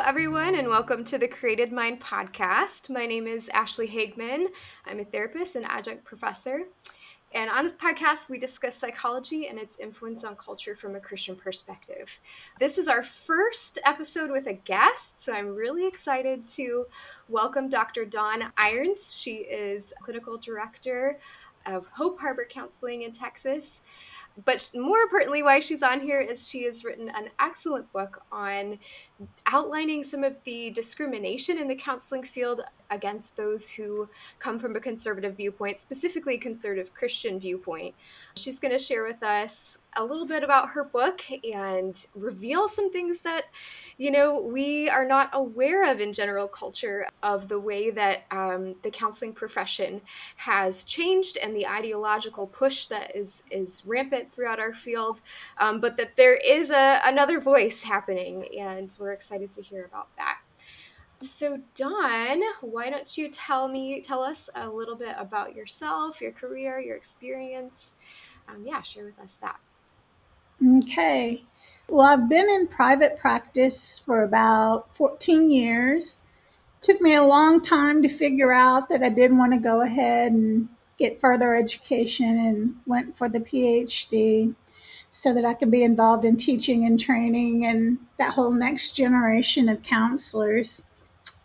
everyone, and welcome to the Created Mind podcast. My name is Ashley Hagman. I'm a therapist and adjunct professor. And on this podcast, we discuss psychology and its influence on culture from a Christian perspective. This is our first episode with a guest, so I'm really excited to welcome Dr. Dawn Irons. She is clinical director of Hope Harbor Counseling in Texas. But more importantly, why she's on here is she has written an excellent book on outlining some of the discrimination in the counseling field against those who come from a conservative viewpoint, specifically conservative Christian viewpoint. She's going to share with us a little bit about her book and reveal some things that, we are not aware of in general culture of the way that the counseling profession has changed and the ideological push that is rampant throughout our field, but that there is another voice happening, and we're excited to hear about that. So Dawn, why don't you tell us a little bit about yourself, your career, your experience? Share with us that. Okay. Well, I've been in private practice for about 14 years. Took me a long time to figure out that I did want to go ahead and get further education and went for the PhD so that I could be involved in teaching and training and that whole next generation of counselors.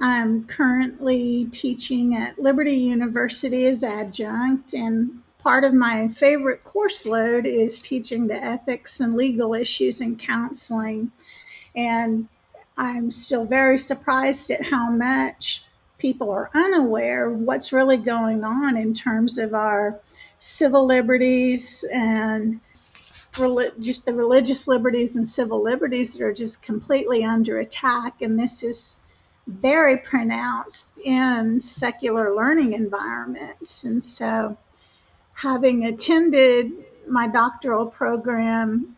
I'm currently teaching at Liberty University as adjunct, and part of my favorite course load is teaching the ethics and legal issues in counseling. And I'm still very surprised at how much people are unaware of what's really going on in terms of our civil liberties and just the religious liberties and civil liberties that are just completely under attack. And this is very pronounced in secular learning environments. And so, having attended my doctoral program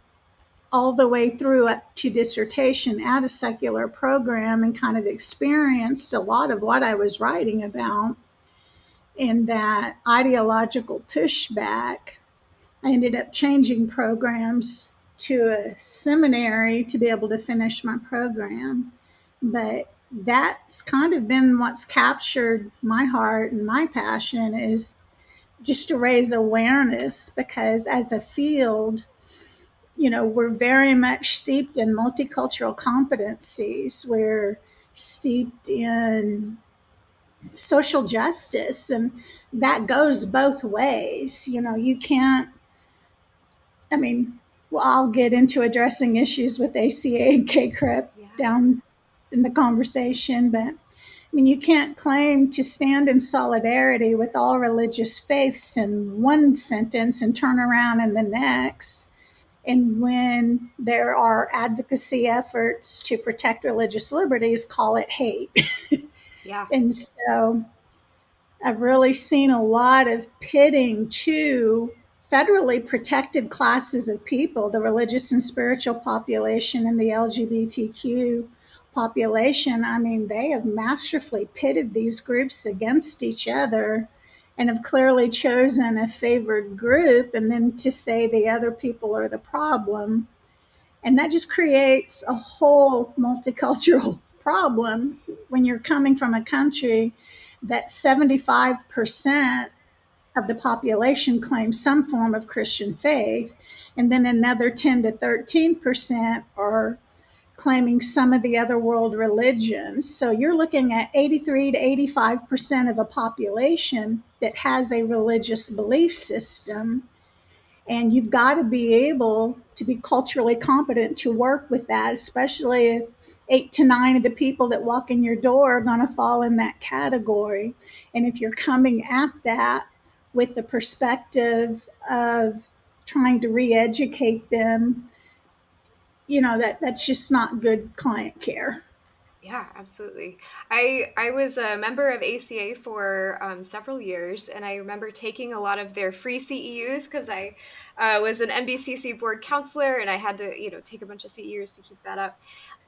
all the way through up to dissertation at a secular program and kind of experienced a lot of what I was writing about in that ideological pushback, I ended up changing programs to a seminary to be able to finish my program. But that's kind of been what's captured my heart and my passion is just to raise awareness, because as a field, we're very much steeped in multicultural competencies. We're steeped in social justice, and that goes both ways. You can't, I mean, well, I'll get into addressing issues with ACA and KCREP down in the conversation, but you can't claim to stand in solidarity with all religious faiths in one sentence and turn around in the next. And when there are advocacy efforts to protect religious liberties, call it hate. Yeah. And so I've really seen a lot of pitting to federally protected classes of people, the religious and spiritual population and the LGBTQ population. They have masterfully pitted these groups against each other and have clearly chosen a favored group, and then to say the other people are the problem. And that just creates a whole multicultural problem when you're coming from a country that 75% of the population claims some form of Christian faith, and then another 10 to 13% are claiming some of the other world religions. So you're looking at 83 to 85% of a population that has a religious belief system. And you've got to be able to be culturally competent to work with that, especially if 8 to 9 of the people that walk in your door are going to fall in that category. And if you're coming at that with the perspective of trying to re-educate them, that's just not good client care. Yeah, absolutely. I was a member of ACA for several years, and I remember taking a lot of their free CEUs because I was an NBCC board counselor, and I had to, take a bunch of CEUs to keep that up.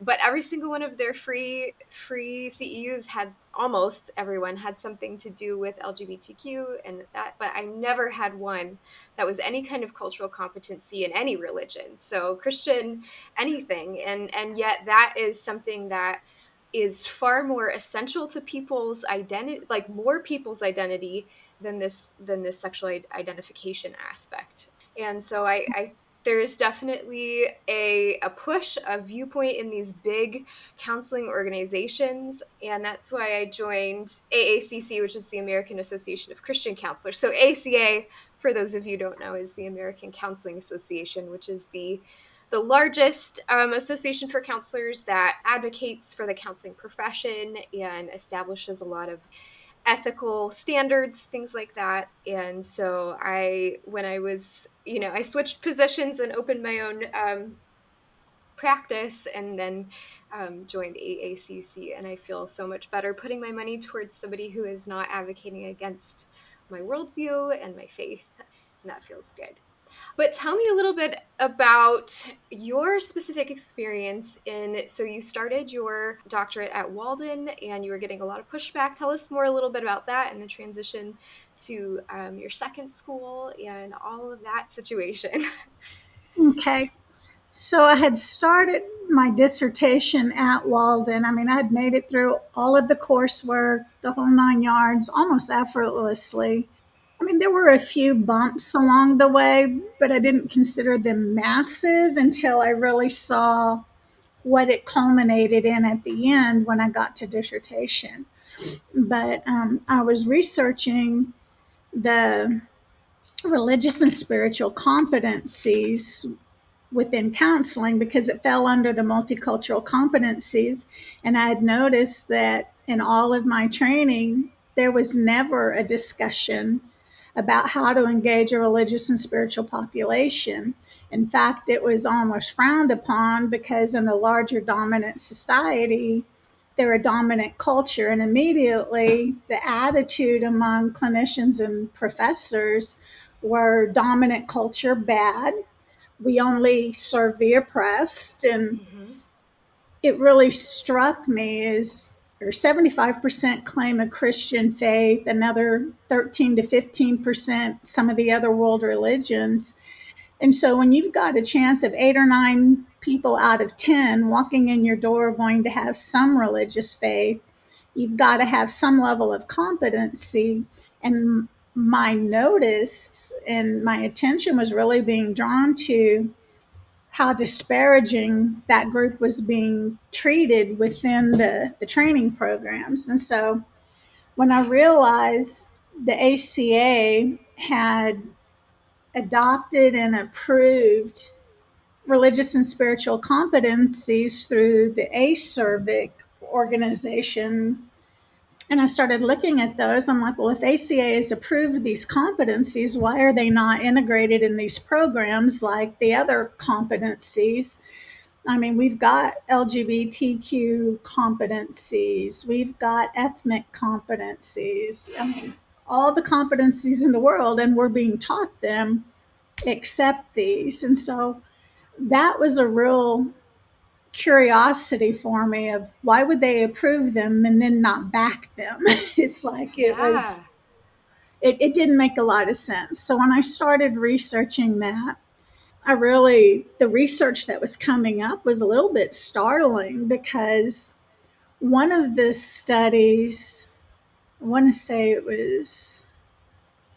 But every single one of their free CEUs had, almost everyone had something to do with LGBTQ and that, but I never had one that was any kind of cultural competency in any religion. So Christian, anything, and yet that is something that is far more essential to people's identity, like more people's identity than this sexual identification aspect. And so I there's definitely a push, a viewpoint in these big counseling organizations. And that's why I joined AACC, which is the American Association of Christian Counselors. So ACA, for those of you who don't know, is the American Counseling Association, which is the largest association for counselors that advocates for the counseling profession and establishes a lot of ethical standards, things like that. And so when I was, I switched positions and opened my own practice, and then joined AACC. And I feel so much better putting my money towards somebody who is not advocating against my worldview and my faith. And that feels good. But tell me a little bit about your specific experience so you started your doctorate at Walden and you were getting a lot of pushback. Tell us more a little bit about that and the transition to your second school and all of that situation. Okay. So I had started my dissertation at Walden. I mean, I had made it through all of the coursework, the whole 9 yards, almost effortlessly. I mean, there were a few bumps along the way, but I didn't consider them massive until I really saw what it culminated in at the end when I got to dissertation. But I was researching the religious and spiritual competencies within counseling because it fell under the multicultural competencies. And I had noticed that in all of my training, there was never a discussion about how to engage a religious and spiritual population. In fact, it was almost frowned upon because in the larger dominant society, they're a dominant culture. And immediately the attitude among clinicians and professors were dominant culture bad, we only serve the oppressed. And Mm-hmm. it really struck me as or 75% claim a Christian faith, another 13 to 15% some of the other world religions. And so when you've got a chance of 8 or 9 people out of 10 walking in your door going to have some religious faith, you've got to have some level of competency. And my notice and my attention was really being drawn to how disparaging that group was being treated within the training programs. And so when I realized the ACA had adopted and approved religious and spiritual competencies through the ACERVIC organization, and I started looking at those, I'm like, well, if ACA has approved these competencies, why are they not integrated in these programs like the other competencies? I mean, we've got LGBTQ competencies, we've got ethnic competencies, I mean, all the competencies in the world, and we're being taught them except these. And so that was a real curiosity for me of why would they approve them and then not back them? It's like Yeah. it didn't make a lot of sense. So when I started researching that, the research that was coming up was a little bit startling because one of the studies, I want to say it was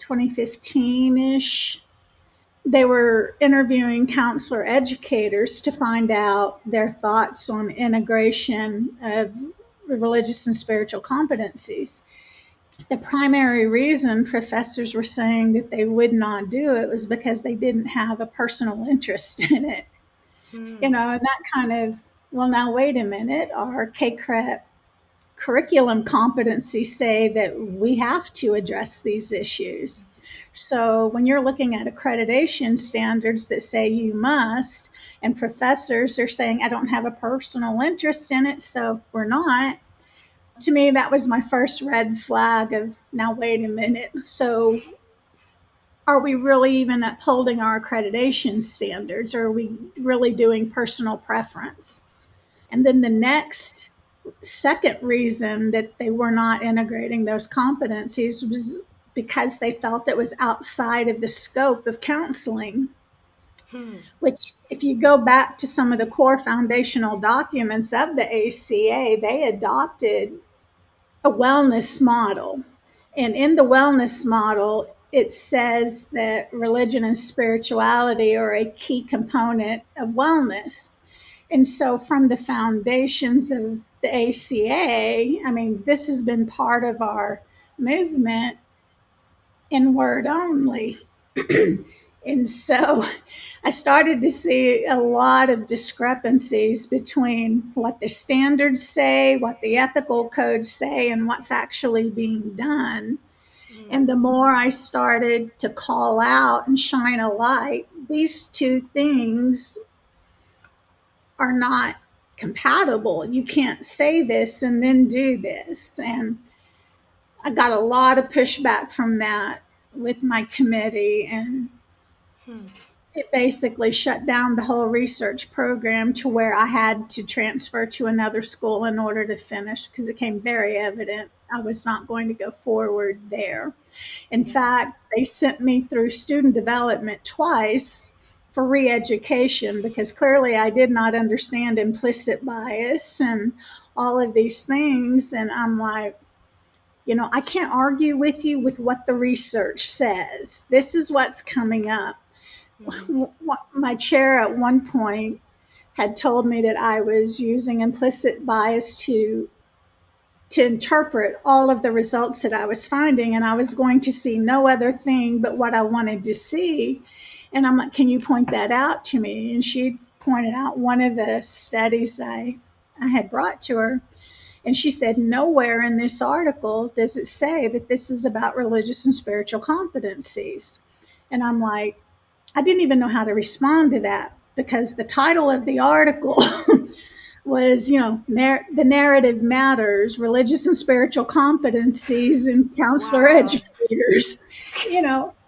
2015 ish, they were interviewing counselor educators to find out their thoughts on integration of religious and spiritual competencies. The primary reason professors were saying that they would not do it was because they didn't have a personal interest in it. Hmm. And that kind of, well, now wait a minute, our KCREP curriculum competencies say that we have to address these issues. So when you're looking at accreditation standards that say you must, and professors are saying, I don't have a personal interest in it, so we're not. To me, that was my first red flag of, now wait a minute. So are we really even upholding our accreditation standards? Or are we really doing personal preference? And then the next second reason that they were not integrating those competencies was because they felt it was outside of the scope of counseling. Hmm. which, if you go back to some of the core foundational documents of the ACA, they adopted a wellness model. And in the wellness model, it says that religion and spirituality are a key component of wellness. And so, from the foundations of the ACA, I mean, this has been part of our movement in word only. And so I started to see a lot of discrepancies between what the standards say, what the ethical codes say, and what's actually being done. Hmm. And the more I started to call out and shine a light, these two things are not compatible. You can't say this and then do this. And I got a lot of pushback from that with my committee, and Hmm. it basically shut down the whole research program to where I had to transfer to another school in order to finish because it became very evident I was not going to go forward there. In Yeah. fact, they sent me through student development twice for re education because clearly I did not understand implicit bias and all of these things. And I'm like, I can't argue with you with what the research says. This is what's coming up. Hmm. My chair at one point had told me that I was using implicit bias to interpret all of the results that I was finding, and I was going to see no other thing but what I wanted to see. And I'm like, can you point that out to me? And she pointed out one of the studies I had brought to her. And she said, nowhere in this article does it say that this is about religious and spiritual competencies. And I'm like, I didn't even know how to respond to that because the title of the article was, the narrative matters, religious and spiritual competencies in counselor Wow. educators.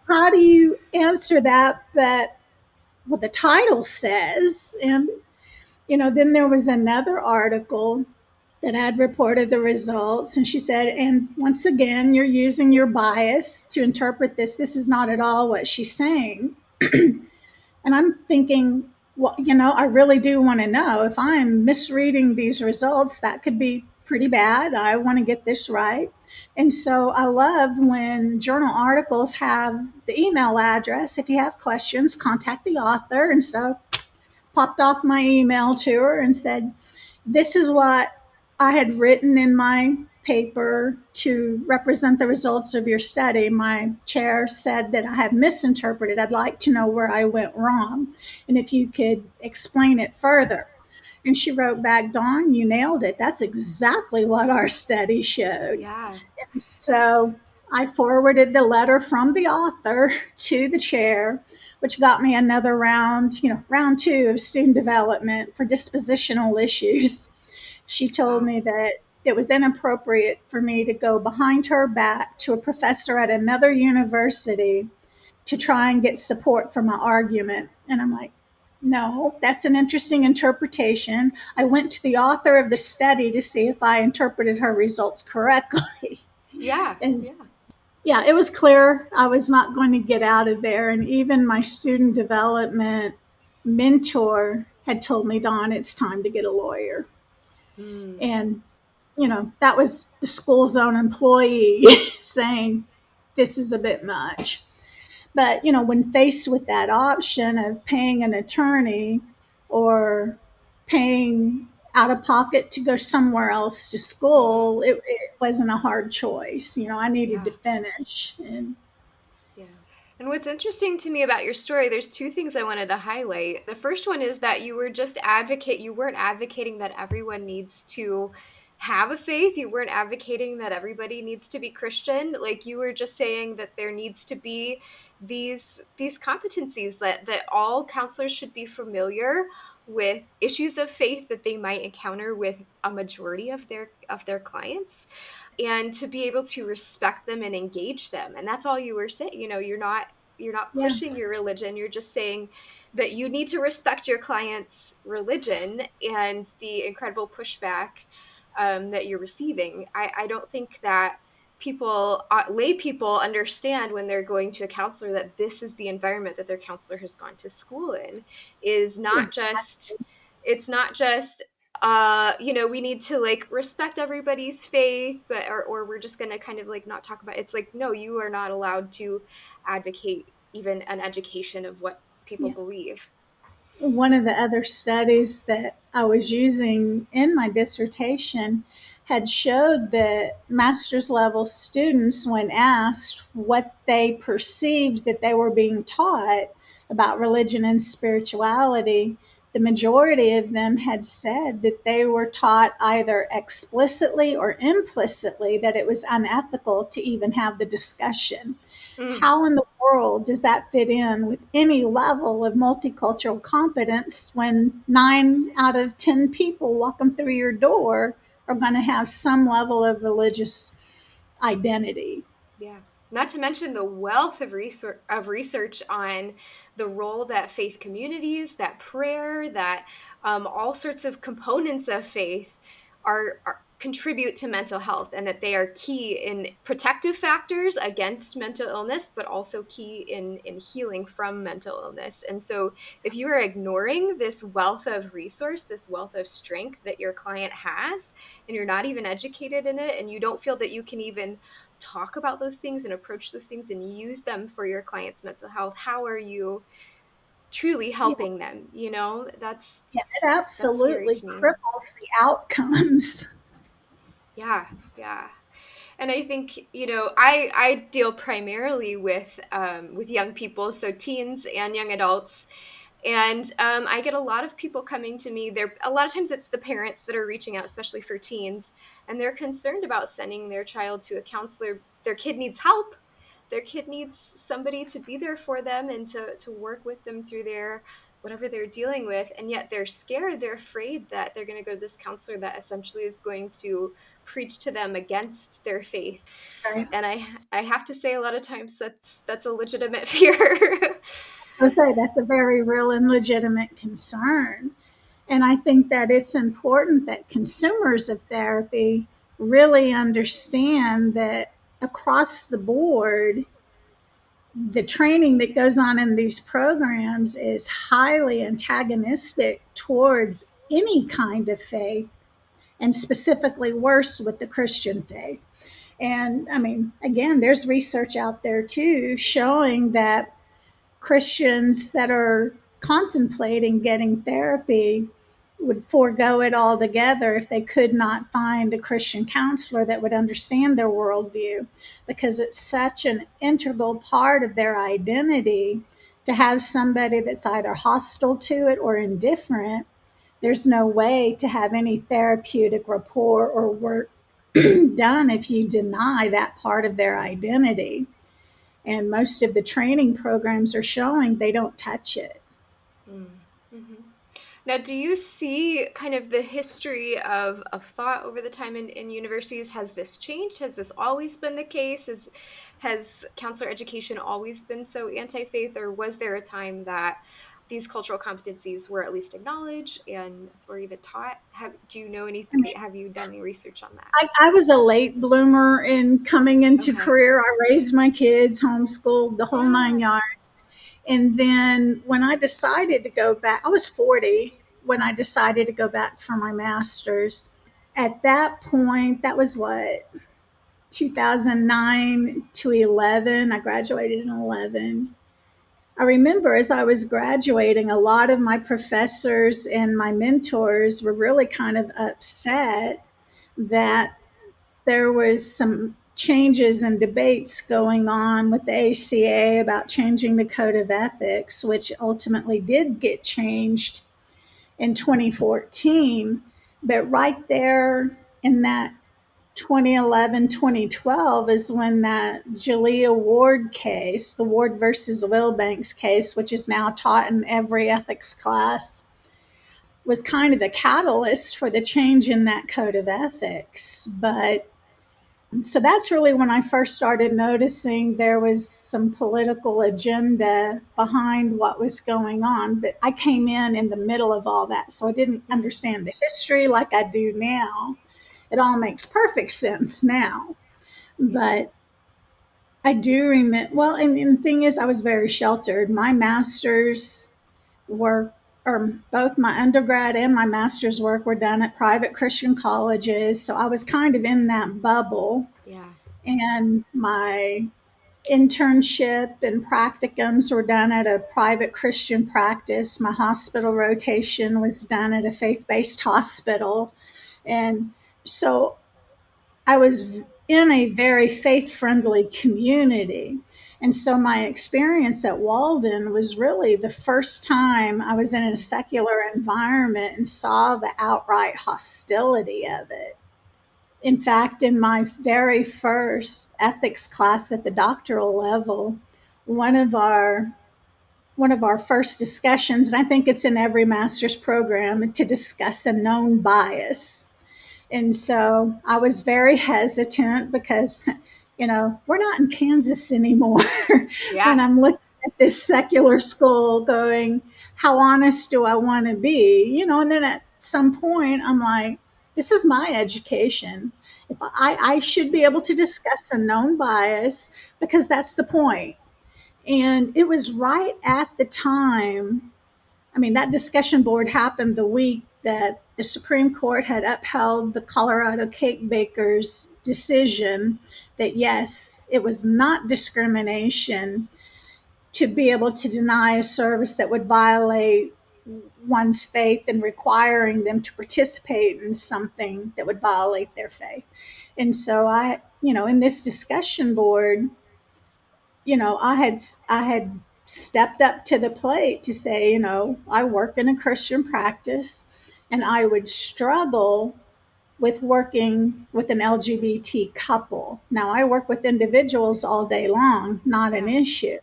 How do you answer that? But what the title says, and then there was another article that had reported the results, and she said, and once again, you're using your bias to interpret this. This is not at all what she's saying. And I'm thinking, well, I really do want to know if I'm misreading these results, that could be pretty bad. I want to get this right. And so I love when journal articles have the email address. If you have questions, contact the author. And so popped off my email to her and said, this is what I had written in my paper to represent the results of your study. My chair said that I had misinterpreted. I'd like to know where I went wrong and if you could explain it further. And she wrote back, Dawn, you nailed it. That's exactly what our study showed. Yeah. So I forwarded the letter from the author to the chair, which got me another round, round two of student development for dispositional issues. She told Wow. me that it was inappropriate for me to go behind her back to a professor at another university to try and get support for my argument. And I'm like, no, that's an interesting interpretation. I went to the author of the study to see if I interpreted her results correctly. Yeah. And Yeah. yeah, it was clear I was not going to get out of there. And even my student development mentor had told me, Dawn, it's time to get a lawyer. Hmm. And, that was the school zone employee saying, this is a bit much. But, when faced with that option of paying an attorney or paying out of pocket to go somewhere else to Hmm. school, it wasn't a hard choice. I needed Yeah. to finish. And Yeah. And what's interesting to me about your story, there's two things I wanted to highlight. The first one is that you weren't advocating that everyone needs to have a faith. You weren't advocating that everybody needs to be Christian. Like you were just saying that there needs to be these competencies that all counselors should be familiar with issues of faith that they might encounter with a majority of their clients, and to be able to respect them and engage them. And that's all you were saying. You're not yeah, pushing your religion. You're just saying that you need to respect your client's religion and the incredible pushback that you're receiving. I don't think that people, lay people, understand when they're going to a counselor that this is the environment that their counselor has gone to school in. Is not just, it's not just we need to like respect everybody's faith, but or we're just gonna kind of like not talk about it. It's like, no, you are not allowed to advocate even an education of what people Yeah. believe. One of the other studies that I was using in my dissertation had showed that master's level students, when asked what they perceived that they were being taught about religion and spirituality, the majority of them had said that they were taught either explicitly or implicitly that it was unethical to even have the discussion. Mm, How in the world does that fit in with any level of multicultural competence when 9 out of 10 people walking through your door are going to have some level of religious identity? yeah. Not to mention the wealth of research on the role that faith communities, that prayer, that all sorts of components of faith are contribute to mental health, and that they are key in protective factors against mental illness, but also key in healing from mental illness. And so, if you are ignoring this wealth of resource, this wealth of strength that your client has, and you're not even educated in it, and you don't feel that you can even talk about those things and approach those things and use them for your client's mental health, how are you truly Yeah, helping them? yeah, it That's scary absolutely to me. cripples the outcomes. Yeah, yeah. And I think, I deal primarily with young people, so teens and young adults. And I get a lot of people coming to me. There, a lot of times it's the parents that are reaching out, especially for teens, and they're concerned about sending their child to a counselor. Their kid needs help. Their kid needs somebody to be there for them and to work with them through their whatever they're dealing with. And yet they're scared. They're afraid that they're going to go to this counselor that essentially is going to preach to them against their faith. Right. And I have to say, a lot of times that's a legitimate fear. I say that's a very real and legitimate concern. And I think that it's important that consumers of therapy really understand that across the board, the training that goes on in these programs is highly antagonistic towards any kind of faith, and specifically worse with the Christian faith. And I mean, again, there's research out there too showing that Christians that are contemplating getting therapy would forego it altogether if they could not find a Christian counselor that would understand their worldview, because it's such an integral part of their identity to have somebody that's either hostile to it or indifferent. There's no way to have any therapeutic rapport or work done if you deny that part of their identity. And most of the training programs are showing they don't touch it. Mm-hmm. Now, do you see kind of the history of thought over the time in universities? Has this changed? Has this always been the case? Has counselor education always been so anti-faith, or was there a time that these cultural competencies were at least acknowledged and or even taught? Do you know I mean, anything? Have you done any research on that? I was a late bloomer in coming into Okay. career. I raised my kids, homeschooled, the whole nine Yeah. yards. And then when I decided to go back, I was 40 when I decided to go back for my master's. At that point, that was what, 2009 to 11. I graduated in 11. I remember as I was graduating, a lot of my professors and my mentors were really kind of upset that there was some changes and debates going on with the ACA about changing the code of ethics, which ultimately did get changed in 2014. But right there in that 2011, 2012 is when that Jalea Ward case, the Ward versus Wilbanks case, which is now taught in every ethics class, was kind of the catalyst for the change in that code of ethics. But so that's really when I first started noticing there was some political agenda behind what was going on. But I came in the middle of all that, so I didn't Mm, understand the history like I do now. It all makes perfect sense now. Yeah. But I do remember, well, and the thing is, I was very sheltered. My master's work, or both my undergrad and my master's work, were done at private Christian colleges. So I was kind of in that bubble. Yeah. And my internship and practicums were done at a private Christian practice. My hospital rotation was done at a faith based hospital. And so I was in a very faith friendly community. And so my experience at Walden was really the first time I was in a secular environment and saw the outright hostility of it. In fact, in my very first ethics class at the doctoral level, one of our one of our first discussions, and I think it's in every master's program, to discuss a known bias. And so I was very hesitant because, we're not in Kansas anymore. When Yeah. I'm looking at this secular school going, how honest do I want to be? And then at some point, I'm like, this is my education. If I should be able to discuss a known bias because that's the point. And it was right at the time, I mean, that discussion board happened the week that the Supreme Court had upheld the Colorado cake baker's decision that yes, it was not discrimination to be able to deny a service that would violate one's faith and requiring them to participate in something that would violate their faith. And so in this discussion board, I had stepped up to the plate to say, I work in a Christian practice and I would struggle with working with an LGBT couple. Now, I work with individuals all day long, not an Yeah. issue.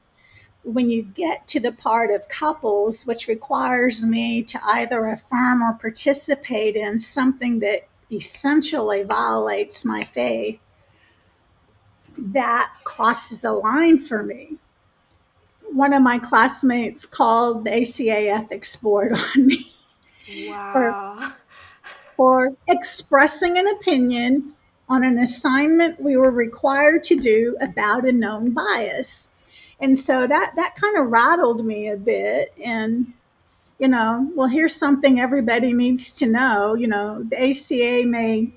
When you get to the part of couples, which requires me to either affirm or participate in something that essentially violates my faith, that crosses a line for me. One of my classmates called the ACA ethics board on me for Wow. expressing an opinion on an assignment we were required to do about a known bias. And so that kind of rattled me a bit. And well, here's something everybody needs to know. The ACA may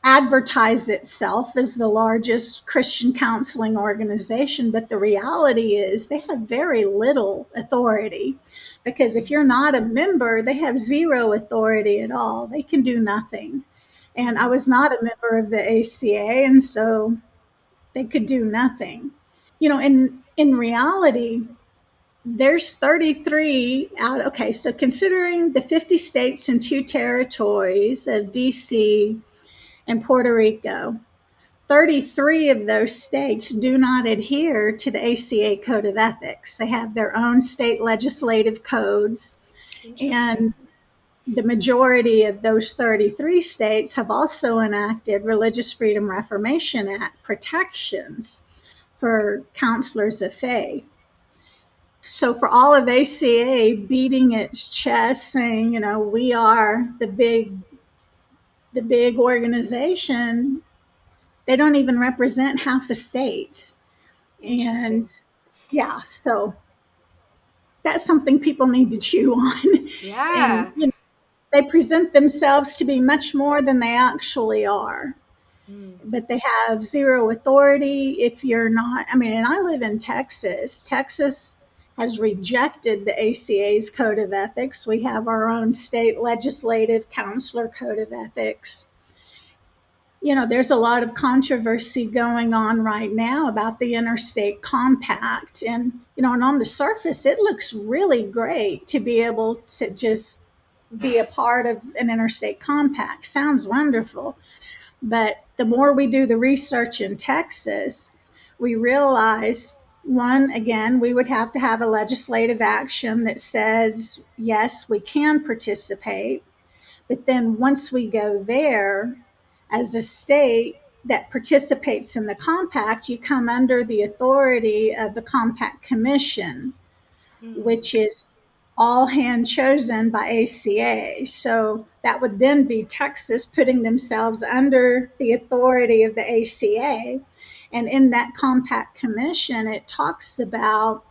advertise itself as the largest Christian counseling organization, but the reality is they have very little authority, because if you're not a member, they have zero authority at all. They can do nothing. And I Mm. was not a member of the ACA, and so they could do nothing. In reality, there's 33 out. Okay, so considering the 50 states and 2 territories of DC and Puerto Rico, 33 of those states do not adhere to the ACA Code of Ethics. They have their own state legislative codes. Interesting. And the majority of those 33 states have also enacted Religious Freedom Reformation Act protections for counselors of faith. So for all of ACA beating its chest saying, we are the big organization, they don't even represent half the states. And Interesting. yeah, so that's something people need to chew on. And, Yeah. they present themselves to be much more than they actually are. Mm. But they have zero authority if you're not. I mean, and I live in Texas. Texas has rejected the ACA's Code of Ethics. We have our own state legislative counselor code of ethics. There's a lot of controversy going on right now about the interstate compact. And on the surface, it looks really great to be able to just be a part of an interstate compact. Sounds wonderful. But the more we do the research in Texas, we realize, one, again, we would have to have a legislative action that says, yes, we can participate. But then once we go there, as a state that participates in the compact, you come under the authority of the Compact Commission, Mm. which is all hand chosen by ACA. So that would then be Texas putting themselves under the authority of the ACA. And in that compact commission, it talks about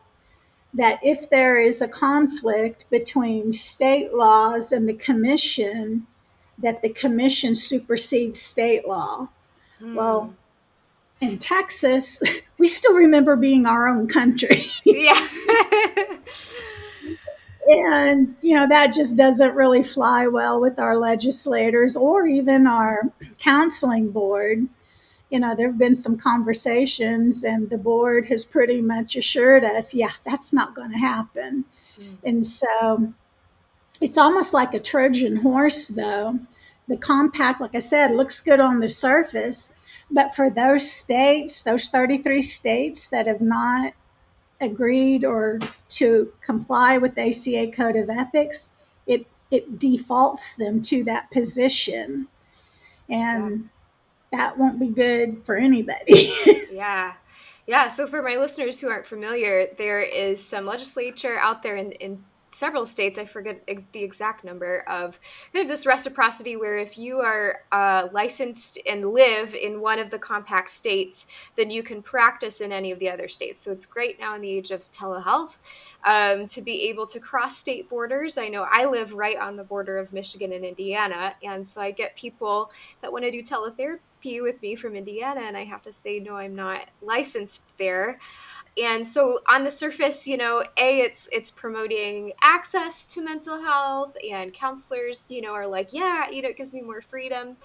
that if there is a conflict between state laws and the commission, that the commission supersedes state law. Well, Hmm. in Texas, we still remember being our own country. Yeah. And, that just doesn't really fly well with our legislators or even our counseling board. There have been some conversations, and the board has pretty much assured us, yeah, that's not going to happen. Hmm. And so it's almost like a Trojan horse, though. The compact, like I said, looks good on the surface. But for those states, those 33 states that have not agreed or to comply with the ACA Code of Ethics, it defaults them to that position. Yeah. And that won't be good for anybody. Yeah. Yeah. So, for my listeners who aren't familiar, there is some legislature out there in several states. I forget the exact number of kind of this reciprocity where if you are licensed and live in one of the compact states, then you can practice in any of the other states. So, it's great now in the age of telehealth to be able to cross state borders. I know I live right on the border of Michigan and Indiana. And so I get people that want to do teletherapy with me from Indiana, and I have to say, no, I'm not licensed there. And so on the surface, it's promoting access to mental health, and counselors, are like, yeah, it gives me more freedom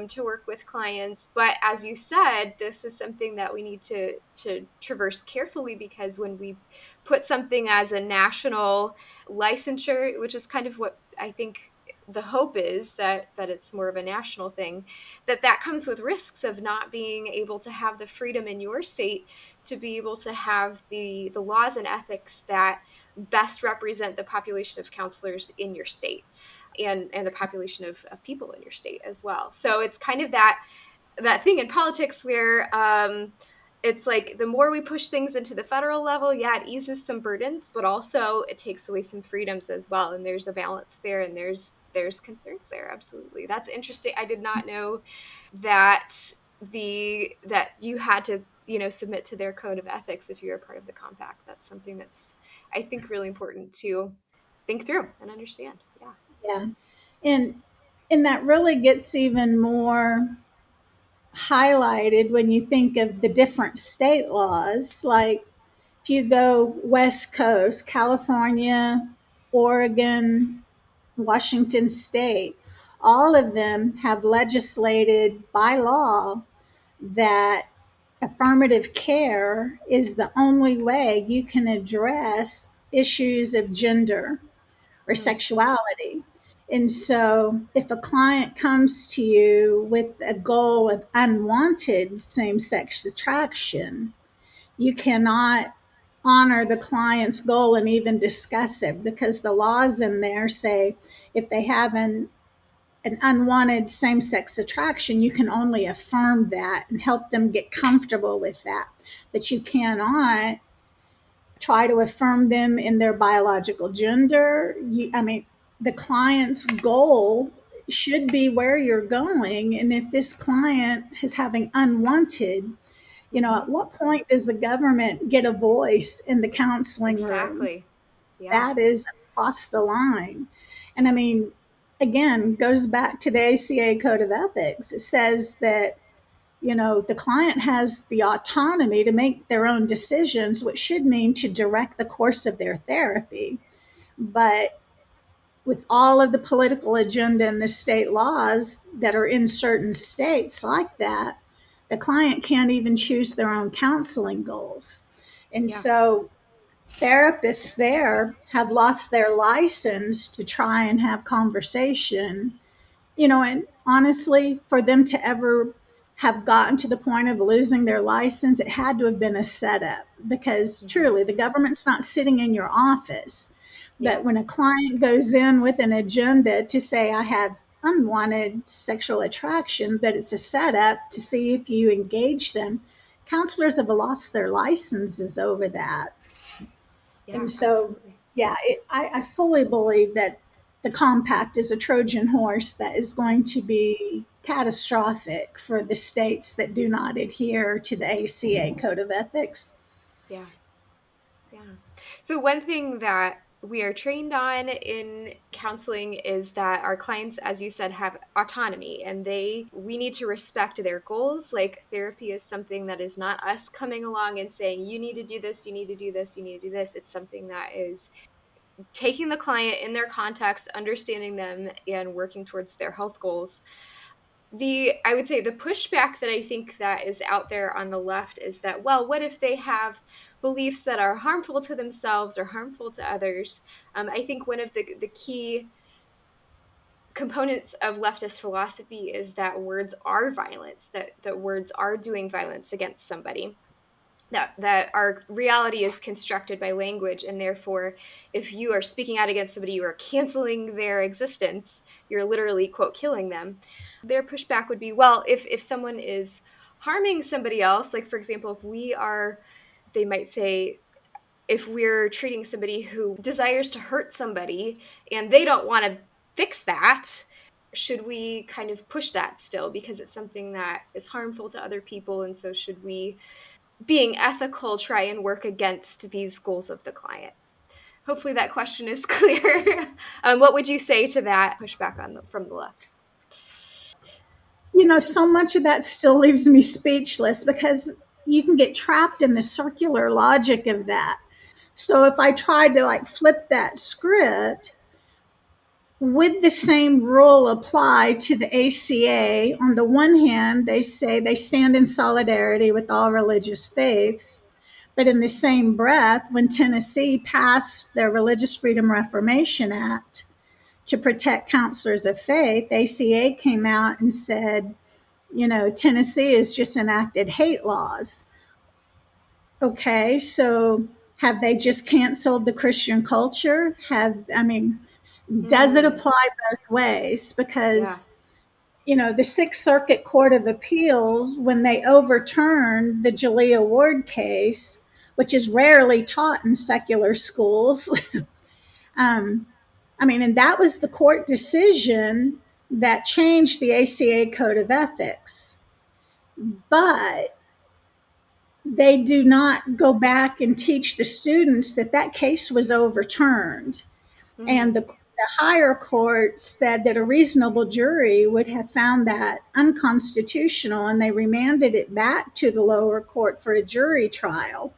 to work with clients. But as you said, this is something that we need to traverse carefully, because when we put something as a national licensure, which is kind of what I think the hope is, that it's more of a national thing, that comes with risks of not being able to have the freedom in your state to be able to have the laws and ethics that best represent the population of counselors in your state, and the population of people in your state as well. So it's kind of that thing in politics where it's like the more we push things into the federal level, yeah, it eases some burdens, but also it takes away some freedoms as well. And there's a balance there, and there's concerns there. Absolutely. That's interesting. I did not know that that you had to, submit to their code of ethics if you're a part of the compact. That's something that's, I think, really important to think through and understand. Yeah. Yeah. And that really gets even more highlighted when you think of the different state laws. Like if you go West Coast, California, Oregon, Washington State, all of them have legislated by law that affirmative care is the only way you can address issues of gender or Mm, sexuality. And so, if a client comes to you with a goal of unwanted same sex attraction, you cannot honor the client's goal and even discuss it, because the laws in there say if they have an unwanted same sex attraction, you can only affirm that and help them get comfortable with that. But you cannot try to affirm them in their biological gender. The client's goal should be where you're going. And if this client is having unwanted, hmm. at what point does the government get a voice in the counseling room? Exactly. Yeah. That is across the line. And again, goes back to the ACA Code of Ethics. It says that, the client has the autonomy to make their own decisions, which should mean to direct the course of their therapy. But with all of the political agenda and the state laws that are in certain states like that, the client can't even choose their own counseling goals. And Yeah. so therapists there have lost their license to try and have conversation, and honestly, for them to ever have gotten to the point of losing their license, it had to have been a setup, because Hmm. truly the government's not sitting in your office. Yeah. But when a client goes in with an agenda to say, I have unwanted sexual attraction, but it's a setup to see if you engage them, counselors have lost their licenses over that. Yeah. And so, Absolutely. Yeah, I fully believe that the compact is a Trojan horse that is going to be catastrophic for the states that do not adhere to the ACA Code of Ethics. Yeah. Yeah. So, one thing that we are trained on in counseling is that our clients, as you said, have autonomy and we need to respect their goals. Like therapy is something that is not us coming along and saying, you need to do this, you need to do this, you need to do this. It's something that is taking the client in their context, understanding them, and working towards their health goals. The I would say the pushback that I think that is out there on the left is that, well, what if they have beliefs that are harmful to themselves or harmful to others? I think one of the key components of leftist philosophy is that words are violence, that words are doing violence against somebody, that our reality is constructed by language, and therefore if you are speaking out against somebody, you are canceling their existence, you're literally quote killing them. Their pushback would be, well, if someone is harming somebody else, like for example, if we are, they might say, if we're treating somebody who desires to hurt somebody and they don't want to fix that, should we kind of push that still because it's something that is harmful to other people, and so should we, being ethical, try and work against these goals of the client? Hopefully that question is clear. What would you say to that pushback from the left? You know, so much of that still leaves me speechless because you can get trapped in the circular logic of that. So if I tried to like flip that script, would the same rule apply to the ACA? On the one hand, they say they stand in solidarity with all religious faiths. But in the same breath, when Tennessee passed their Religious Freedom Reformation Act to protect counselors of faith, ACA came out and said, you know, Tennessee has just enacted hate laws. Okay, so have they just canceled the Christian culture? I mean, does it Mm, apply both ways? yeah. Because, you know, the Sixth Circuit Court of Appeals, when they overturned the Jalea Ward case, which is rarely taught in secular schools, um, I mean, and that was the court decision that changed the ACA Code of Ethics. But they do not go back and teach the students that that case was overturned. And Hmm. the higher court said that a reasonable jury would have found that unconstitutional, and they remanded it back to the lower court for a jury trial.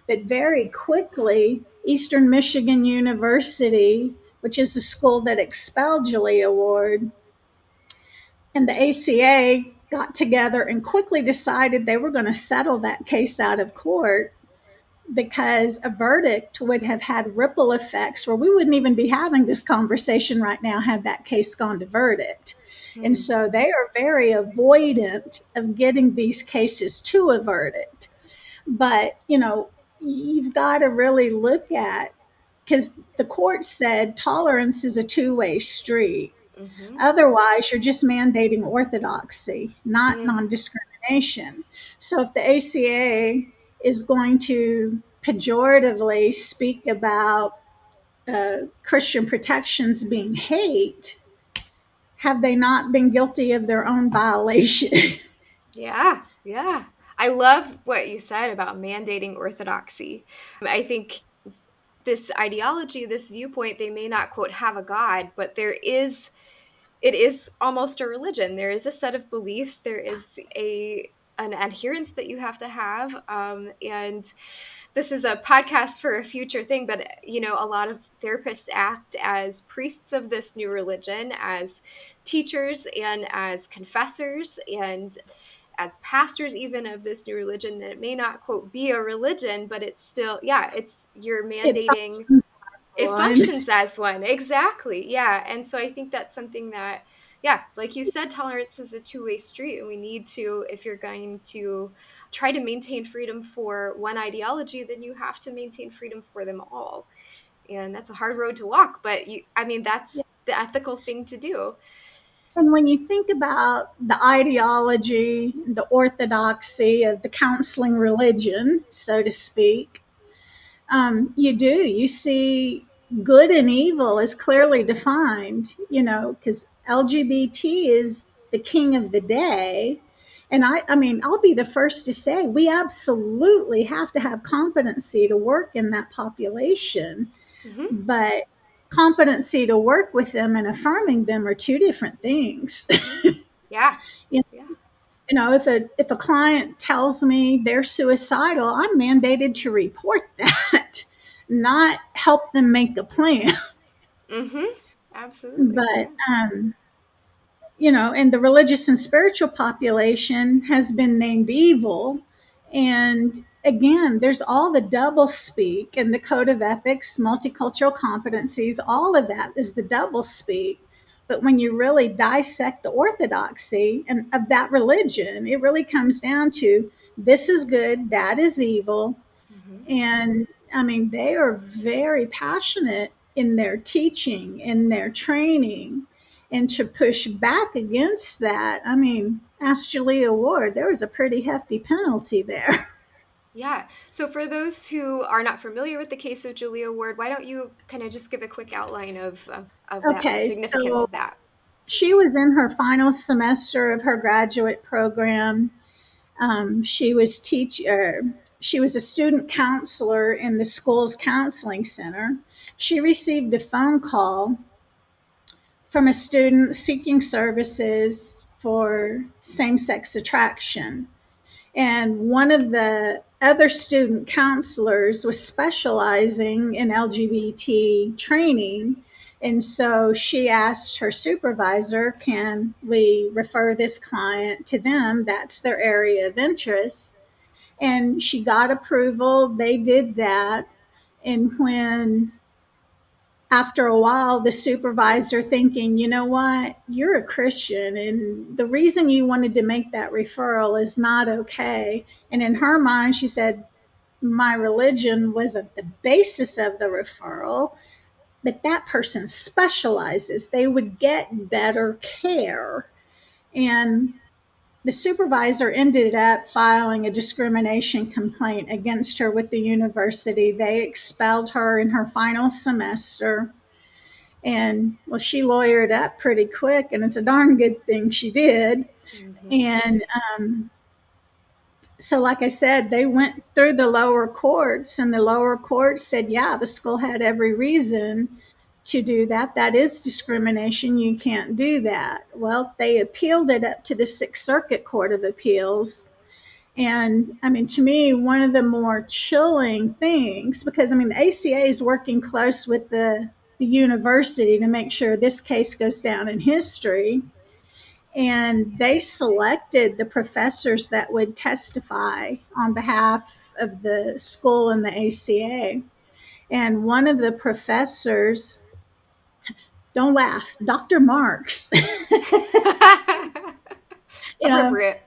But very quickly, Eastern Michigan University, which is the school that expelled Julia Ward, and the ACA got together and quickly decided they were going to settle that case out of court because a verdict would have had ripple effects where we wouldn't even be having this conversation right now had that case gone to verdict. And Hmm. so they are very avoidant of getting these cases to a verdict. But, you know, you've got to really look at, because the court said tolerance is a two-way street. Hmm. Otherwise, you're just mandating orthodoxy, not Mm, non discrimination. So if the ACA is going to pejoratively speak about Christian protections being hate, have they not been guilty of their own violation? yeah, yeah. I love what you said about mandating orthodoxy. I think this ideology, this viewpoint, they may not quote have a god, but it is almost a religion. There is a set of beliefs. There is a an adherence that you have to have. And this is a podcast for a future thing, but you know, a lot of therapists act as priests of this new religion, as teachers and as confessors and as pastors even of this new religion. And it may not quote be a religion, but it's still, yeah, it's you're It mandating, functions it one. functions as one. Exactly. Yeah. And so I think that's something that, yeah, like you said, tolerance is a two-way street. And we need to, if you're going to try to maintain freedom for one ideology, then you have to maintain freedom for them all. And that's a hard road to walk, but I mean, that's the ethical thing to do. And when you think about the ideology, the orthodoxy of the counseling religion, so to speak, you do. You see good and evil is clearly defined, because LGBT is the king of the day. And I mean, I'll be the first to say we absolutely have to have competency to work in that population, Hmm. but competency to work with them and affirming them are two different things. Yeah. you Yeah. if a client tells me they're suicidal, I'm mandated to report that, not help them make a plan. Hmm. Absolutely. But Yeah. and the religious and spiritual population has been named evil. And again, there's all the double speak and the code of ethics, multicultural competencies, all of that is the double speak. But when you really dissect the orthodoxy and of that religion, it really comes down to this is good, that is evil. Hmm. And I mean, they are very passionate in their teaching, in their training. And to push back against that, I mean, ask Julia Ward, there was a pretty hefty penalty there. Yeah. So, for those who are not familiar with the case of Julia Ward, why don't you kind of just give a quick outline of that, the Okay, significance so of that? she was in her final semester of her graduate program. She was she was a student counselor in the school's counseling center. She received a phone call from a student seeking services for same sex attraction. And one of the other student counselors was specializing in LGBT training. And so she asked her supervisor, can we refer this client to them? That's their area of interest. And she got approval. They did that. And when after a while, the supervisor thinking, you know what, you're a Christian, and the reason you wanted to make that referral is not okay. And in her mind, she said, my religion wasn't the basis of the referral, but that person specializes. They would get better care. And the supervisor ended up filing a discrimination complaint against her with the university. They expelled her in her final semester. And well, she lawyered up pretty quick, and it's a darn good thing she did. Hmm. And so, like I said, they went through the lower courts, and the lower courts said, yeah, the school had every reason to do that. That is discrimination. You can't do that. Well, they appealed it up to the Sixth Circuit Court of Appeals. And I mean, to me, one of the more chilling things, because I mean, the ACA is working close with the university to make sure this case goes down in history. And they selected the professors that would testify on behalf of the school and the ACA. And one of the professors, don't laugh, Dr. Marks, you know, Appropriate.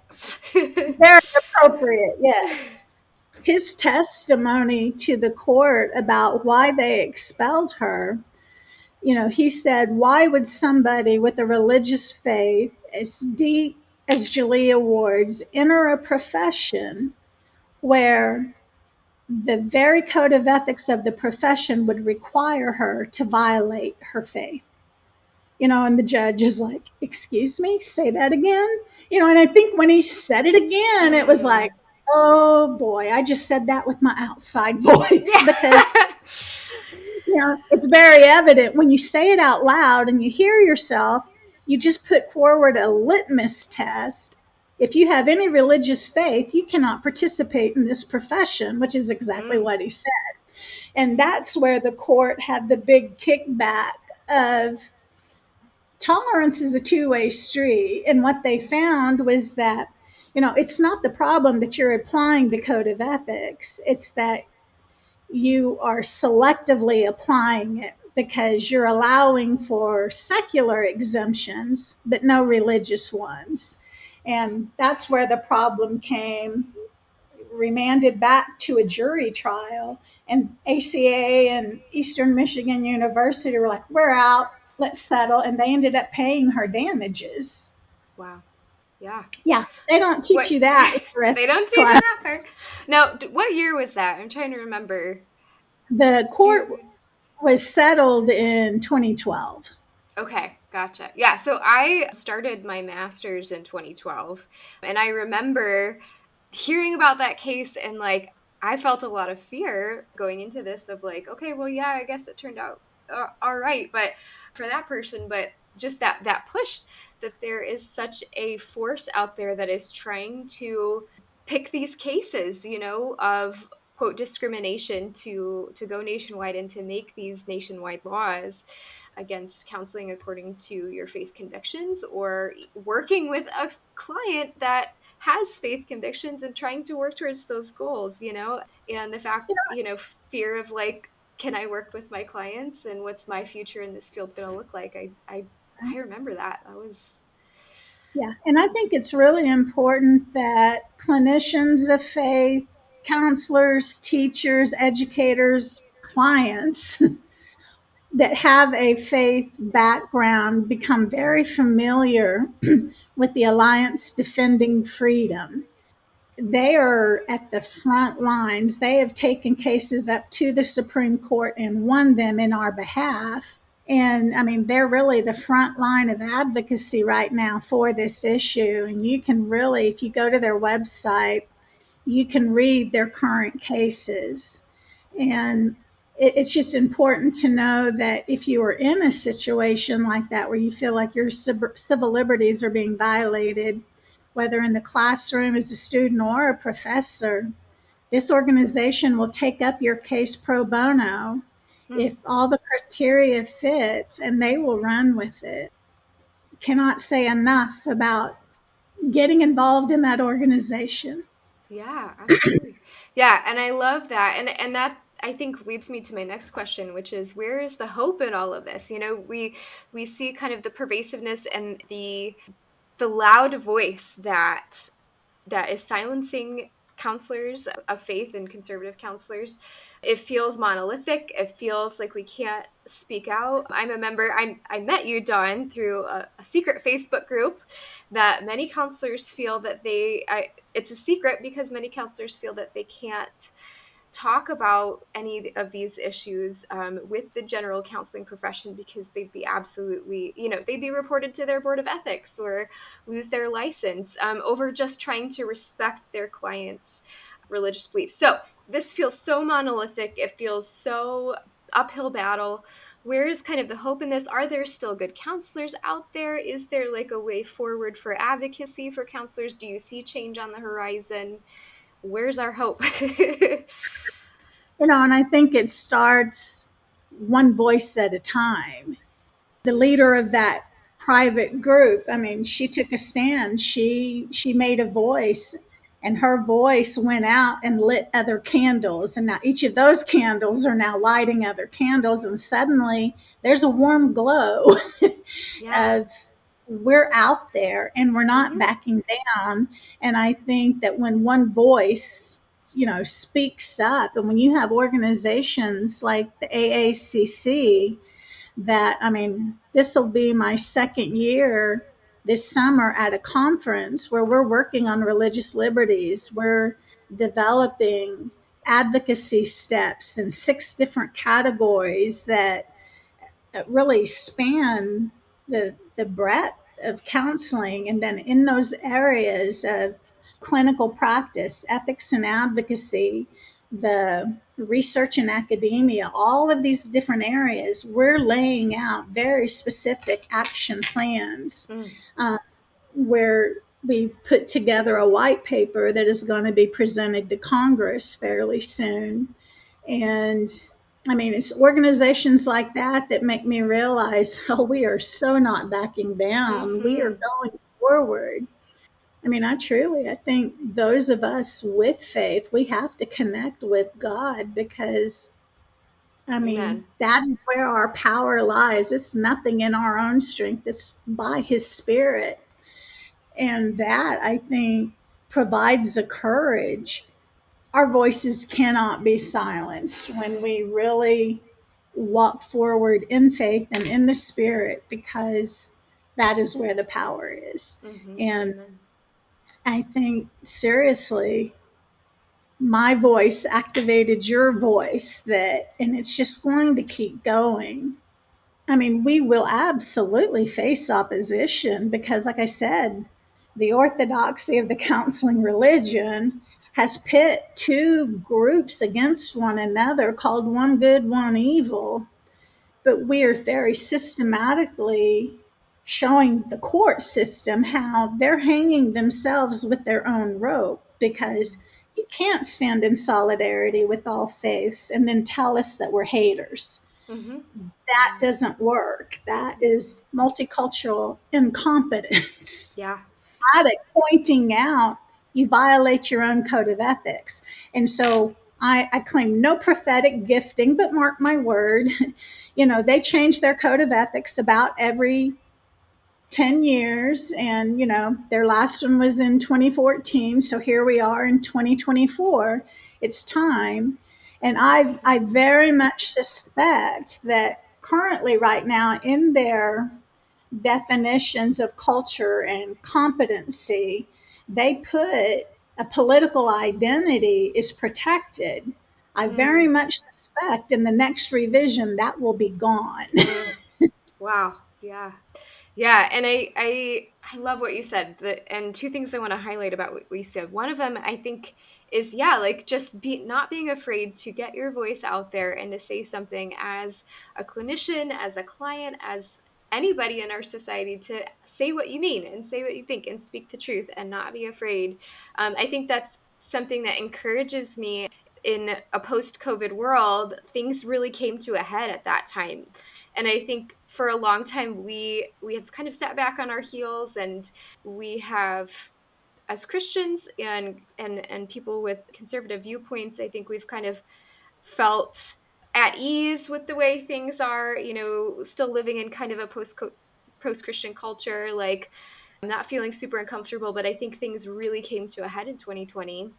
very appropriate, yes. His testimony to the court about why they expelled her, he said, why would somebody with a religious faith as deep as Julia Ward's enter a profession where the very code of ethics of the profession would require her to violate her faith? And the judge is like, excuse me, say that again? And I think when he said it again, it was like, Mm. oh boy, I just said that with my outside voice because Yeah. it's very evident when you say it out loud and you hear yourself, you just put forward a litmus test. If you have any religious faith, you cannot participate in this profession, which is exactly Mm. what he said. And that's where the court had the big kickback of tolerance is a two-way street. And what they found was that, it's not the problem that you're applying the code of ethics, it's that you are selectively applying it because you're allowing for secular exemptions, but no religious ones. And that's where the problem came, remanded back to a jury trial. And ACA and Eastern Michigan University were like, we're out, let's settle. And they ended up paying her damages. Wow. Yeah. Yeah, they don't teach What? you that in your They don't ethics teach you class. that part. Now, what year was that? I'm trying to remember. The Do court you? was settled in 2012. Okay, gotcha. Yeah, so I started my master's in 2012, and I remember hearing about that case, and like I felt a lot of fear going into this of like, okay, well, yeah, I guess it turned out all right, but for that person, but just that push that there is such a force out there that is trying to pick these cases, of quote discrimination to go nationwide and to make these nationwide laws against counseling according to your faith convictions, or working with a client that has faith convictions and trying to work towards those goals, and the fact, fear of like, can I work with my clients and what's my future in this field going to look like? I remember that was. Yeah, and I think it's really important that clinicians of faith, counselors, teachers, educators, clients that have a faith background become very familiar with the Alliance Defending Freedom. They are at the front lines. They have taken cases up to the Supreme Court and won them in our behalf. And I mean, they're really the front line of advocacy right now for this issue. And you can really, if you go to their website, you can read their current cases. And it's just important to know that if you are in a situation like that where you feel like your civil liberties are being violated, whether in the classroom as a student or a professor, this organization will take up your case pro bono Hmm. if all the criteria fits, and they will run with it. Cannot say enough about getting involved in that organization. Yeah, absolutely. Yeah, and I love that. And that I think leads me to my next question, which is where is the hope in all of this? We see kind of the pervasiveness and the loud voice that is silencing counselors of faith and conservative counselors. It feels monolithic. It feels like we can't speak out. I'm a member. I met you, Dawn, through a secret Facebook group that many counselors feel that it's a secret because many counselors feel that they can't talk about any of these issues with the general counseling profession because they'd be absolutely, they'd be reported to their board of ethics or lose their license over just trying to respect their clients' religious beliefs. So this feels so monolithic. It feels so uphill battle. Where's kind of the hope in this? Are there still good counselors out there? Is there like a way forward for advocacy for counselors? Do you see change on the horizon? Where's our hope? And I think it starts one voice at a time. The leader of that private group, I mean, she took a stand. She made a voice, and her voice went out and lit other candles. And now each of those candles are now lighting other candles, and suddenly there's a warm glow Yeah. of we're out there and we're not Hmm. backing down. And I think that when one voice, speaks up, and when you have organizations like the AACC, that, I mean, this will be my second year this summer at a conference where we're working on religious liberties. We're developing advocacy steps in 6 different categories that really span the breadth of counseling. And then in those areas of clinical practice, ethics and advocacy, the research and academia, all of these different areas, we're laying out very specific action plans Mm. uh, where we've put together a white paper that is going to be presented to Congress fairly soon. And I mean, it's organizations like that that make me realize, oh, we are so not backing down. We are Hmm. going forward. I mean, I think those of us with faith, we have to connect with God because, I mean, Amen. that is where our power lies. It's nothing in our own strength, it's by His Spirit. And that, I think, provides the courage. Our voices cannot be silenced when we really walk forward in faith and in the Spirit, because that is where the power is. Hmm. And Amen. I think, seriously, my voice activated your voice, that, and it's just going to keep going. I mean, we will absolutely face opposition because, like I said, the orthodoxy of the counseling religion has pit two groups against one another, called one good, one evil. But we are very systematically showing the court system how they're hanging themselves with their own rope, because you can't stand in solidarity with all faiths and then tell us that we're haters. Mm-hmm. That Yeah. doesn't work. That is multicultural incompetence. Yeah. At it, pointing out you violate your own code of ethics. And so I claim no prophetic gifting, but mark my word, they change their code of ethics about every 10 years. And, their last one was in 2014. So here we are in 2024. It's time. And I very much suspect that currently, right now, in their definitions of culture and competency, they put a political identity is protected. I very Mm. much suspect in the next revision that will be gone. Mm. Wow. Yeah. Yeah, and I love what you said. And two things I want to highlight about what you said. One of them I think is, yeah, like just not being afraid to get your voice out there and to say something as a clinician, as a client, as anybody in our society, to say what you mean and say what you think and speak the truth and not be afraid. I think that's something that encourages me. In a post-COVID world, things really came to a head at that time. And I think for a long time we have kind of sat back on our heels, and we have, as Christians and people with conservative viewpoints, I think we've kind of felt at ease with the way things are, still living in kind of a post Christian culture, like I'm not feeling super uncomfortable. But I think things really came to a head in 2020,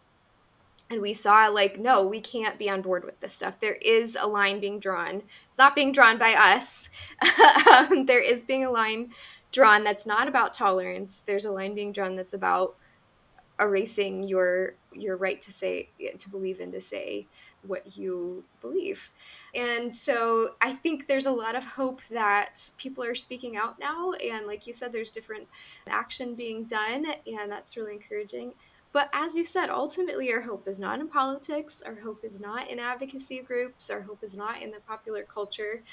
and we saw, like, no, we can't be on board with this stuff. There is a line being drawn. It's not being drawn by us. There is being a line drawn that's not about tolerance. There's a line being drawn that's about erasing your right to say, to believe, and to say what you believe. And so I think there's a lot of hope that people are speaking out now, and like you said, there's different action being done, and that's really encouraging. But as you said, ultimately our hope is not in politics, our hope is not in advocacy groups, our hope is not in the popular culture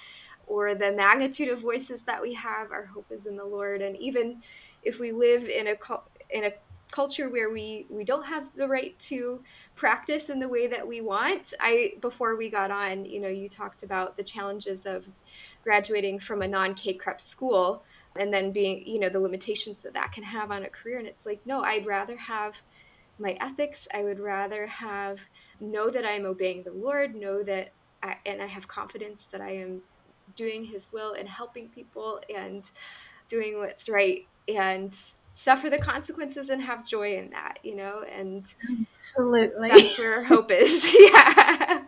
or the magnitude of voices that we have. Our hope is in the Lord. And even if we live in a culture where we don't have the right to practice in the way that we want. Before we got on, you talked about the challenges of graduating from a non-K-CREP school, and then being, the limitations that can have on a career. And it's like, no, I'd rather have my ethics. I would rather know that I'm obeying the Lord, know that and I have confidence that I am doing his will and helping people and doing what's right, and suffer the consequences and have joy in that, and Absolutely. that's where our hope is. Yeah.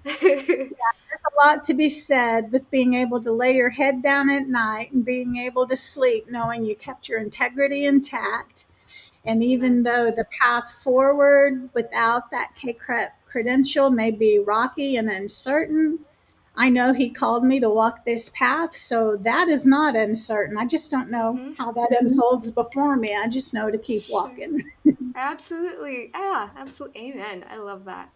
A lot to be said with being able to lay your head down at night and being able to sleep knowing you kept your integrity intact. And even Amen. though the path forward without that KCREP credential may be rocky and uncertain, I know he called me to walk this path, so that is not uncertain. I just don't know Mm-hmm. how that unfolds before me. I just know to keep Sure. walking. Absolutely. Yeah, absolutely. Amen. I love that.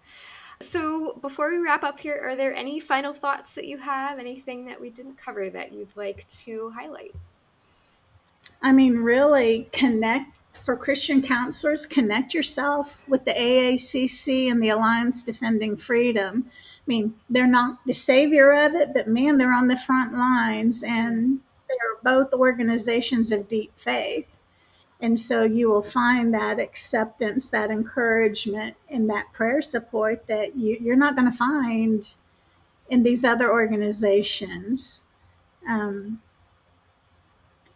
So before we wrap up here, are there any final thoughts that you have? Anything that we didn't cover that you'd like to highlight? I mean, really connect for Christian counselors, connect yourself with the AACC and the Alliance Defending Freedom. I mean, they're not the savior of it, but man, they're on the front lines, Mm. and they're both organizations of deep faith. And so you will find that acceptance, that encouragement, and that prayer support that you're not going to find in these other organizations. Um,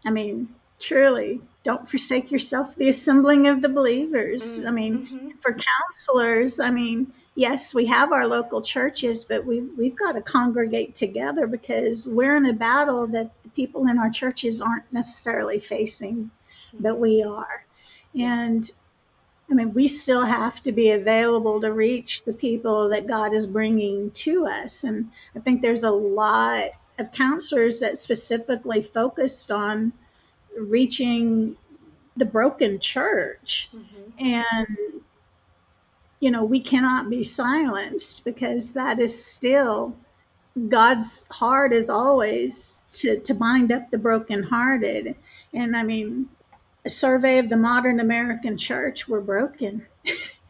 I mean, truly, don't forsake yourself, the assembling of the believers. I Mm. mean, Mm-hmm. for counselors, I mean, yes, we have our local churches, but we've got to congregate together because we're in a battle that the people in our churches aren't necessarily facing, but Mm-hmm. we are. Yeah. And I mean, we still have to be available to reach the people that God is bringing to us. And I think there's a lot of counselors that specifically focused on reaching the broken church. Mm-hmm. And, we cannot be silenced because that is still God's heart is always to bind up the brokenhearted. And I mean, a survey of the modern American church, we're broken.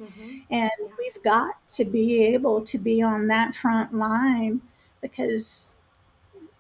Mm-hmm. And Yeah. we've got to be able to be on that front line because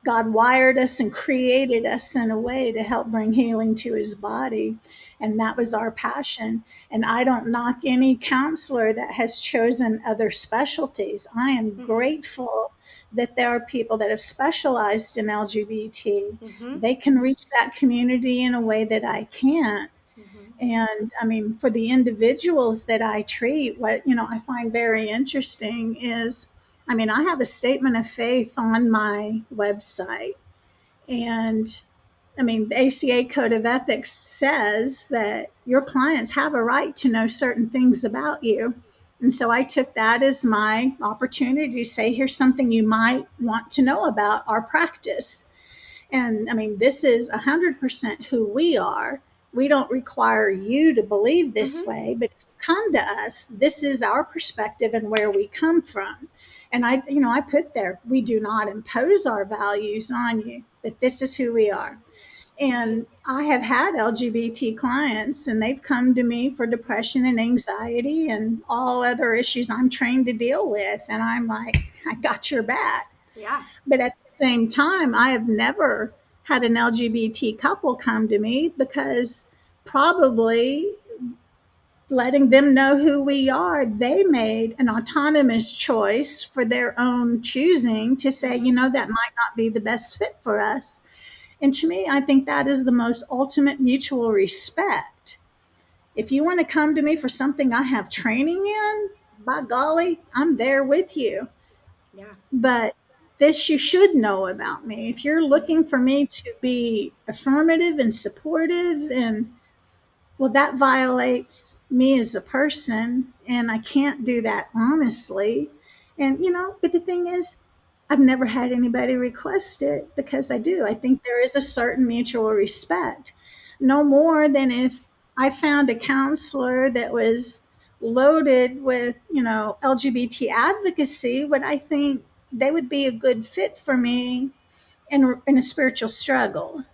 God wired us and created us in a way to help bring healing to his body. And that was our passion. And I don't knock any counselor that has chosen other specialties. I am Mm-hmm. grateful that there are people that have specialized in LGBT. Mm-hmm. They can reach that community in a way that I can't. Mm-hmm. And I mean, for the individuals that I treat, what I find very interesting is, I mean, I have a statement of faith on my website, and I mean, the ACA Code of Ethics says that your clients have a right to know certain things about you. And so I took that as my opportunity to say, here's something you might want to know about our practice. And I mean, this is 100% who we are. We don't require you to believe this Mm-hmm. way, but if you come to us, this is our perspective and where we come from. And I put there, we do not impose our values on you, but this is who we are. And I have had LGBT clients, and they've come to me for depression and anxiety and all other issues I'm trained to deal with. And I'm like, I got your back. Yeah. But at the same time, I have never had an LGBT couple come to me because probably letting them know who we are, they made an autonomous choice for their own choosing to say, Mm-hmm. that might not be the best fit for us. And to me, I think that is the most ultimate mutual respect. If you want to come to me for something I have training in, by golly, I'm there with you. Yeah. But this you should know about me. If you're Mm-hmm. looking for me to be affirmative and supportive, and well, that violates me as a person, and I can't do that honestly. And but the thing is, I've never had anybody request it because I Mm-hmm. do. I think there is a certain mutual respect, no more than if I found a counselor that was loaded with LGBT advocacy. Would I think they would be a good fit for me in a spiritual struggle?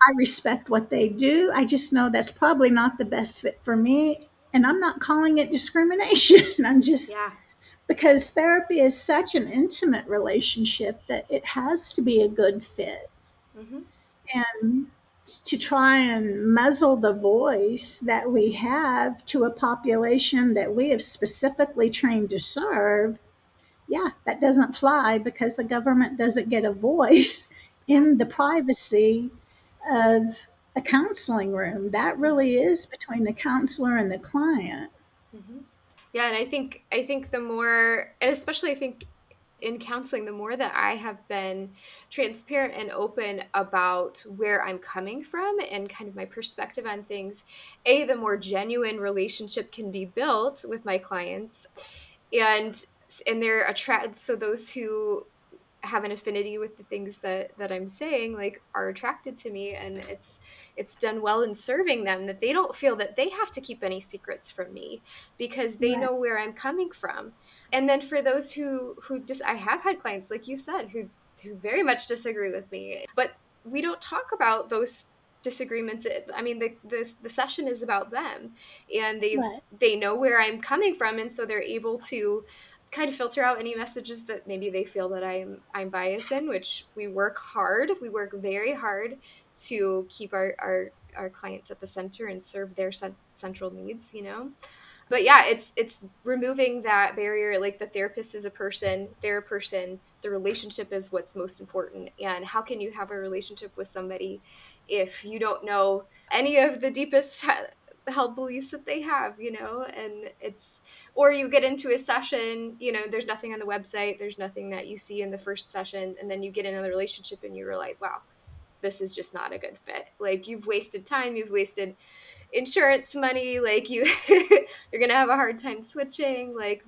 I respect what they do. I just know that's probably not the best fit for me. And I'm not calling it discrimination. I'm just, Yeah. because therapy is such an intimate relationship that it has to be a good fit. Mm-hmm. And to try and muzzle the voice that we have to a population that we have specifically trained to serve, yeah, that doesn't fly because the government doesn't get a voice Yeah. in the privacy of a counseling room. That Mm-hmm. really is between the counselor and the client. Mm-hmm. Yeah, and I think the more, and especially I think in counseling, the more that I have been transparent and open about where I'm coming from and kind of my perspective on things, the more genuine relationship can be built with my clients, and they're attract so those who have an affinity with the things that I'm saying like are attracted to me, and it's done well in serving them, that they don't feel that they have to keep any secrets from me because they Right. know where I'm coming from. And then for those who just, I have had clients like you said who very much disagree with me, but we don't talk about those disagreements. I mean, the session is about them, and Right. they know where I'm coming from, and so they're able to kind of filter out any messages that maybe they feel that I'm biased in, which we work hard. We work very hard to keep our clients at the center and serve their central needs, you know. But yeah, it's removing that barrier. Like, the therapist is a person, they're a person, the relationship is what's most important. And how can you have a relationship with somebody if you don't know any of the deepest held beliefs that they have, you know? And it's, or you get into a session, you know, there's nothing on the website, there's nothing that you see in the first session, and then you get in a relationship and you realize, wow, this is just not a good fit. Like, you've wasted time, you've wasted insurance money, like you you're gonna have a hard time switching. Like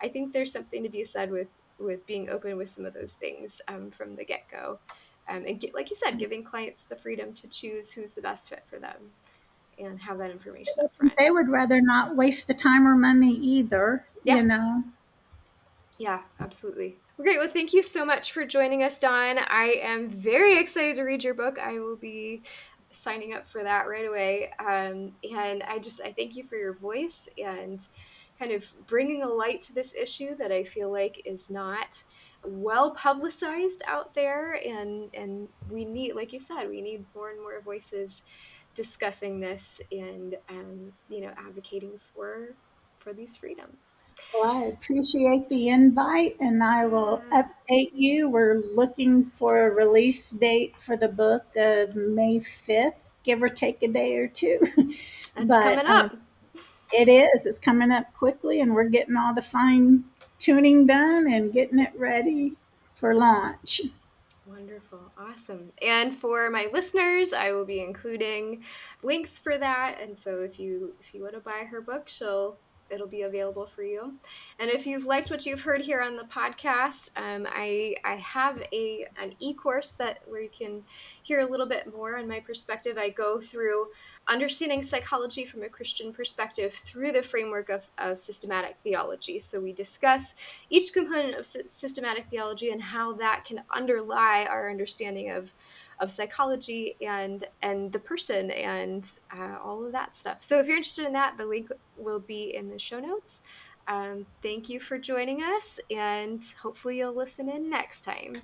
I think there's something to be said with being open with some of those things from the get-go. And like you said, giving clients the freedom to choose who's the best fit for them and have that information up front. They would rather not waste the time or money either, Yeah, you know. yeah, absolutely. Well, great. Well, thank you so much for joining us, Dawn. I am very excited to read your book. I will be signing up for that right away. And I thank you for your voice and kind of bringing a light to this issue that I feel like is not well publicized out there. And we need, like you said, we need more and more voices discussing this and advocating for these freedoms. Well, I appreciate the invite and I will Yeah, update you. We're looking for a release date for the book of May 5th, give or take a day or two. that's but coming up. it is, it's coming up quickly and we're getting all the fine tuning done and getting it ready for launch. Wonderful. Awesome. And for my listeners, I will be including links for that. And so if you want to buy her book, it'll be available for you. And if you've liked what you've heard here on the podcast, I have an e-course that where you can hear a little bit more on my perspective. I go through understanding psychology from a Christian perspective through the framework of systematic theology. So we discuss each component of systematic theology and how that can underlie our understanding of psychology and the person and all of that stuff. So if you're interested in that, the link will be in the show notes. Thank you for joining us, and hopefully you'll listen in next time.